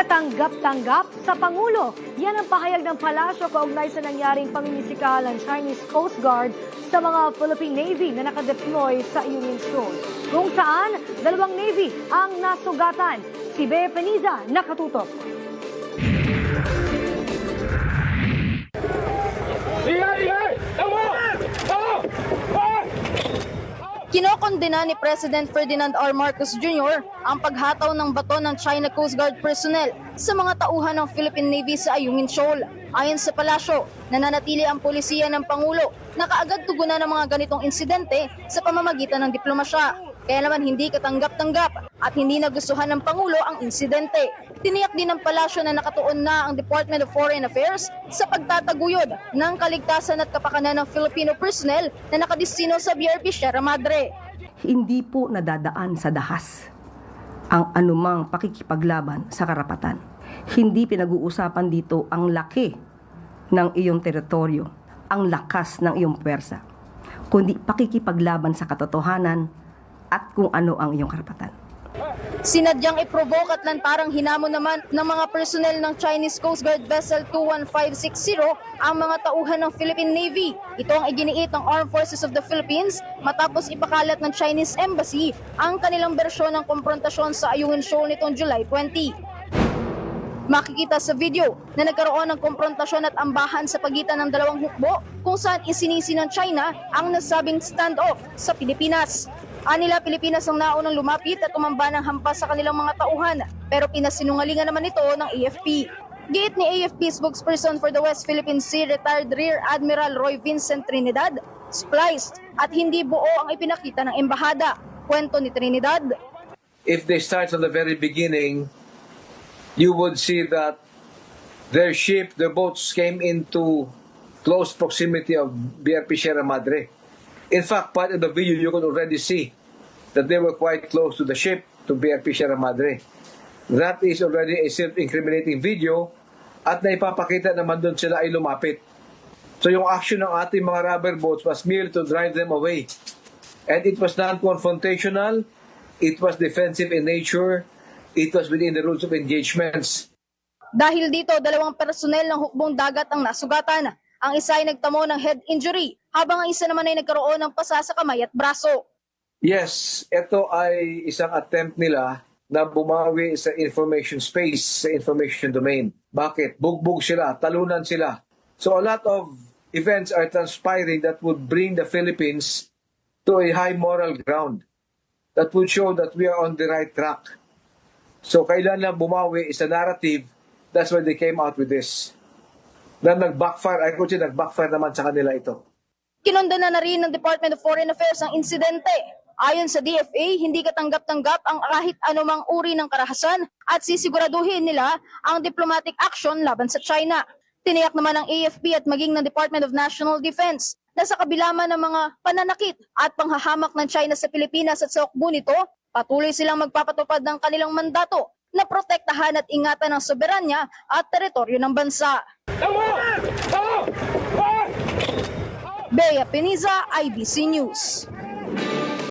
katanggap-tanggap sa Pangulo. Yan ang pahayag ng palasyo kaugnay sa nangyaring pamimisika ng Chinese Coast Guard sa mga Philippine Navy na nakadeploy sa Union Shoal. Kung saan, dalawang Navy ang nasugatan. Si Bea Peniza nakatutok. Kinokondena ni President Ferdinand R. Marcos Jr. ang paghataw ng bato ng China Coast Guard personnel sa mga tauhan ng Philippine Navy sa Ayungin Shoal. Ayon sa palasyo, nananatili ang polisiya ng Pangulo na kaagad tugunan ng mga ganitong insidente sa pamamagitan ng diplomasya. Kaya naman hindi katanggap-tanggap at hindi nagustuhan ng Pangulo ang insidente. Tiniyak din ng palasyo na nakatuon na ang Department of Foreign Affairs sa pagtataguyod ng kaligtasan at kapakanan ng Filipino personnel na nakadistino sa BRP Sierra Madre. Hindi po nadadaan sa dahas ang anumang pakikipaglaban sa karapatan. Hindi pinag-uusapan dito ang laki ng iyong teritoryo, ang lakas ng iyong puwersa, kundi pakikipaglaban sa katotohanan at kung ano ang iyong karapatan. Sinadyang i-provoke at lantarang hinamon naman ng mga personnel ng Chinese Coast Guard Vessel 21560 ang mga tauhan ng Philippine Navy. Ito ang iginiit ng Armed Forces of the Philippines matapos ipakalat ng Chinese Embassy ang kanilang bersyon ng komprontasyon sa Ayungin Shoal nitong July 20. Makikita sa video na nagkaroon ng komprontasyon at ambahan sa pagitan ng dalawang hukbo kung saan isinisi ng China ang nasabing standoff sa Pilipinas. Anila, Pilipinas ang naunang lumapit at tumamba ng hampas sa kanilang mga tauhan, pero pinasinungalingan naman ito ng AFP. Giit ni AFP spokesperson for the West Philippine Sea, retired Rear Admiral Roy Vincent Trinidad, spliced at hindi buo ang ipinakita ng embahada. Kwento ni Trinidad. If they start from the very beginning, you would see that their boats came into close proximity of BRP Sierra Madre. In fact, part of the video you can already see that they were quite close to the ship, to BRP Sierra Madre. That is already a self-incriminating video at naipapakita naman doon sila ay lumapit. So yung action ng ating mga rubber boats was merely to drive them away. And it was non-confrontational, it was defensive in nature, it was within the rules of engagements. Dahil dito, dalawang personel ng hukbong dagat ang nasugatan. Ang isa ay nagtamo ng head injury, habang ang isa naman ay nagkaroon ng pasa sa kamay at braso. Yes, ito ay isang attempt nila na bumawi sa information space, sa information domain. Bakit? Bugbog sila, talunan sila. So a lot of events are transpiring that would bring the Philippines to a high moral ground. That would show that we are on the right track. So kailan lang bumawi sa narrative, that's why they came out with this. Na nag-backfire, I could say nag-backfire naman sa kanila ito. Kinondena na rin ng Department of Foreign Affairs ang insidente. Ayon sa DFA, hindi katanggap-tanggap ang kahit anumang uri ng karahasan at sisiguraduhin nila ang diplomatic action laban sa China. Tiniyak naman ng AFP at maging ng Department of National Defense na sa kabila man ng mga pananakit at panghahamak ng China sa Pilipinas at sa hukbo nito, patuloy silang magpapatupad ng kanilang mandato na protektahan at ingatan ang soberanya at teritoryo ng bansa. Bea Peniza, IBC News.